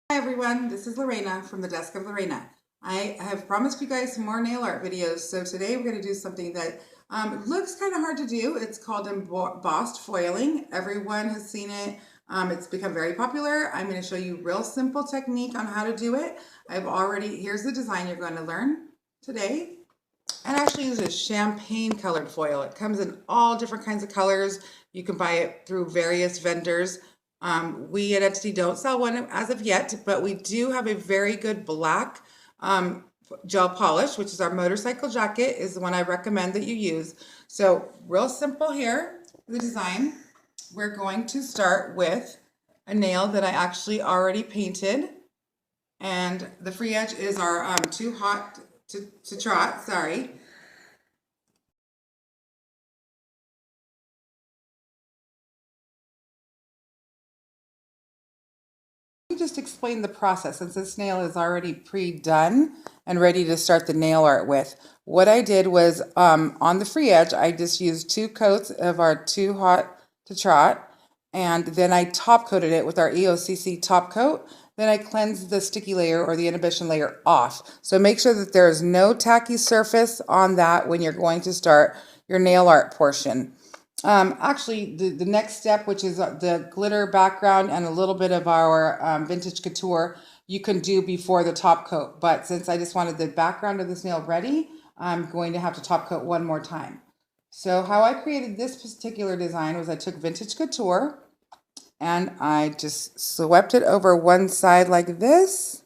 Hi everyone, this is Lorena from the Desk of Lorena. I have promised you guys some more nail art videos, so today we're going to do something that looks kind of hard to do. It's called embossed foiling. Everyone has seen it. It's become very popular. I'm going to show you a real simple technique on how to do it. Here's the design you're going to learn today. And I actually use a champagne colored foil. It comes in all different kinds of colors. You can buy it through various vendors. We at Entity don't sell one as of yet, but we do have a very good black gel polish, which is our motorcycle jacket, is the one I recommend that you use. So real simple here, the design. We're going to start with a nail that I actually already painted. And the free edge is our too hot to trot, sorry. Let me just explain the process since this nail is already pre-done and ready to start the nail art with. What I did was on the free edge, I just used 2 coats of our Too Hot to Trot, and then I top coated it with our EOCC top coat. Then I cleansed the sticky layer or the inhibition layer off. So make sure that there is no tacky surface on that when you're going to start your nail art portion. Actually, the next step, which is the glitter background and a little bit of our vintage couture, you can do before the top coat. But since I just wanted the background of this nail ready, I'm going to have to top coat one more time. So how I created this particular design was I took vintage couture and I just swept it over one side like this.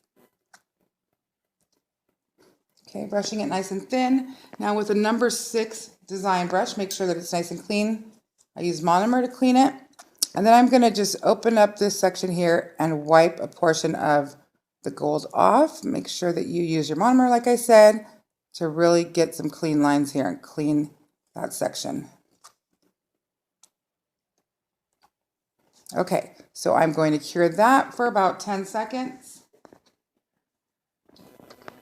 Okay, brushing it nice and thin. Now with a number 6 design brush, make sure that it's nice and clean. I use monomer to clean it. And then I'm going to just open up this section here and wipe a portion of the gold off. Make sure that you use your monomer, like I said, to really get some clean lines here and clean that section. Okay, so I'm going to cure that for about 10 seconds.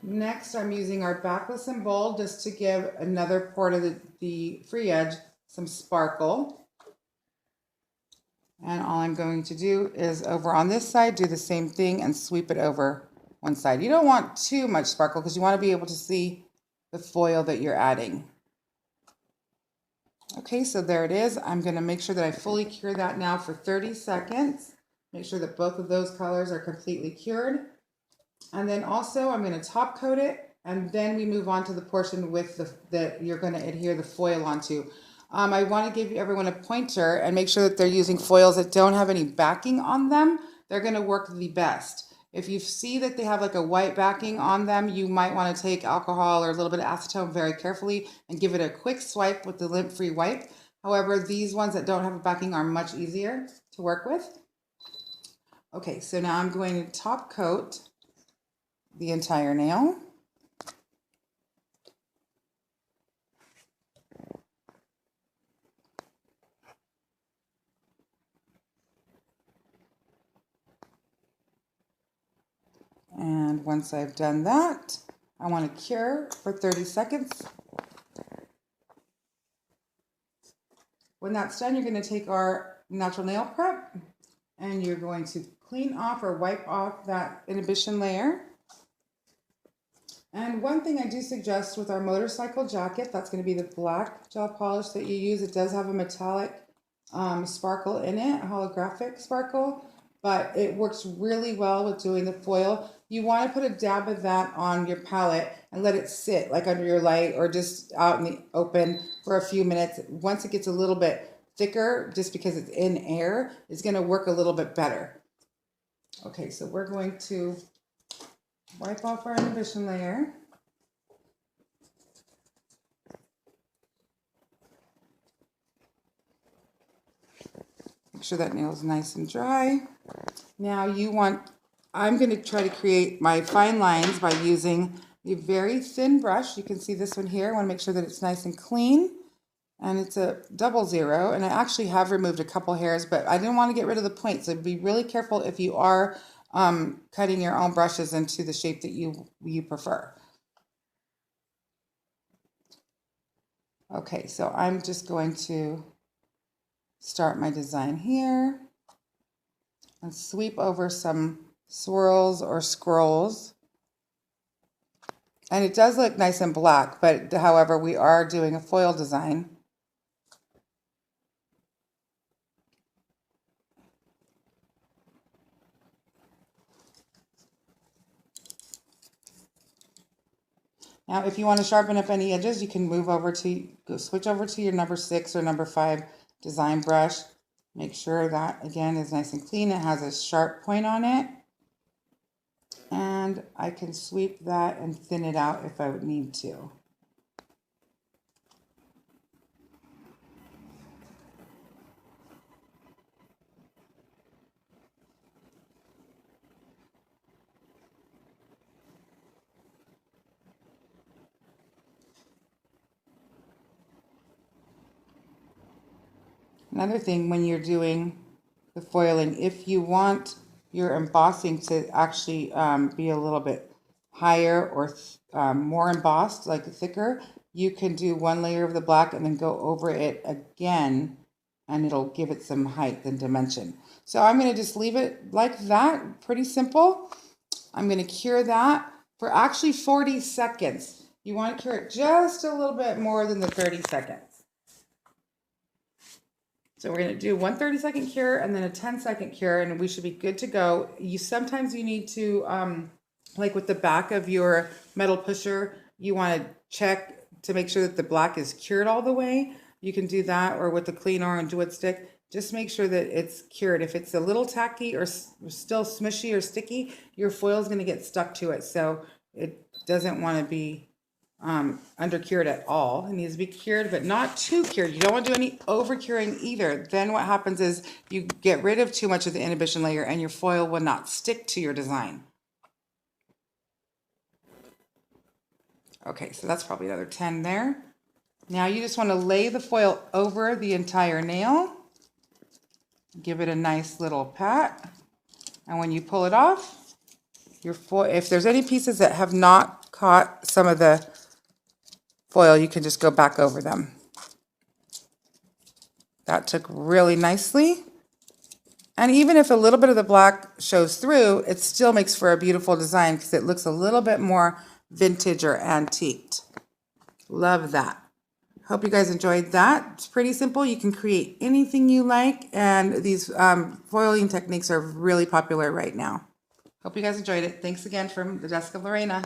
Next, I'm using our backless and bold just to give another part of the free edge some sparkle. And all I'm going to do is over on this side, do the same thing and sweep it over one side. You don't want too much sparkle because you want to be able to see the foil that you're adding. Okay, so there it is. I'm going to make sure that I fully cure that now for 30 seconds. Make sure that both of those colors are completely cured. And then also I'm going to top coat it, and then we move on to the portion with that you're going to adhere the foil onto. I want to give everyone a pointer and make sure that they're using foils that don't have any backing on them. They're going to work the best. If you see that they have like a white backing on them, you might want to take alcohol or a little bit of acetone very carefully and give it a quick swipe with the lint-free wipe. However, these ones that don't have a backing are much easier to work with. Okay, so now I'm going to top coat the entire nail. And once I've done that, I want to cure for 30 seconds. When that's done, you're going to take our natural nail prep and you're going to clean off or wipe off that inhibition layer. And one thing I do suggest with our motorcycle jacket, that's going to be the black gel polish that you use. It does have a metallic sparkle in it, a holographic sparkle, but it works really well with doing the foil. You want to put a dab of that on your palette and let it sit like under your light or just out in the open for a few minutes. Once it gets a little bit thicker, just because it's in air, it's going to work a little bit better. Okay, so we're going to wipe off our inhibition layer. Make sure that nail is nice and dry. Now I'm going to try to create my fine lines by using a very thin brush. You can see this one here. I want to make sure that it's nice and clean. And it's a 00. And I actually have removed a couple hairs, but I didn't want to get rid of the point. So be really careful if you are cutting your own brushes into the shape that you prefer. Okay, so I'm just going to start my design here and sweep over some swirls or scrolls. And it does look nice and black, but however, we are doing a foil design. Now, if you want to sharpen up any edges, you can switch over to your number 6 or number 5 design brush. Make sure that, again, is nice and clean. It has a sharp point on it. And I can sweep that and thin it out if I would need to. Another thing when you're doing the foiling, if you want your embossing to actually be a little bit higher or more embossed, like thicker, you can do one layer of the black and then go over it again, and it'll give it some height and dimension. So I'm going to just leave it like that, pretty simple. I'm going to cure that for actually 40 seconds. You want to cure it just a little bit more than the 30 seconds. So we're going to do one 30-second cure and then a 10-second cure, and we should be good to go. Sometimes you need to, like with the back of your metal pusher, you want to check to make sure that the black is cured all the way. You can do that, or with the clean orange wood stick, just make sure that it's cured. If it's a little tacky or still smushy or sticky, your foil is going to get stuck to it. So it doesn't want to be under cured at all. It needs to be cured, but not too cured. You don't want to do any over curing either. Then what happens is you get rid of too much of the inhibition layer and your foil will not stick to your design. Okay, so that's probably another 10 there. Now you just want to lay the foil over the entire nail. Give it a nice little pat. And when you pull it off, your foil, if there's any pieces that have not caught some of the foil, you can just go back over them. That took really nicely. And even if a little bit of the black shows through, it still makes for a beautiful design because it looks a little bit more vintage or antiqued. Love that. Hope you guys enjoyed that. It's pretty simple. You can create anything you like, and these foiling techniques are really popular right now. Hope you guys enjoyed it. Thanks again from the Desk of Lorena.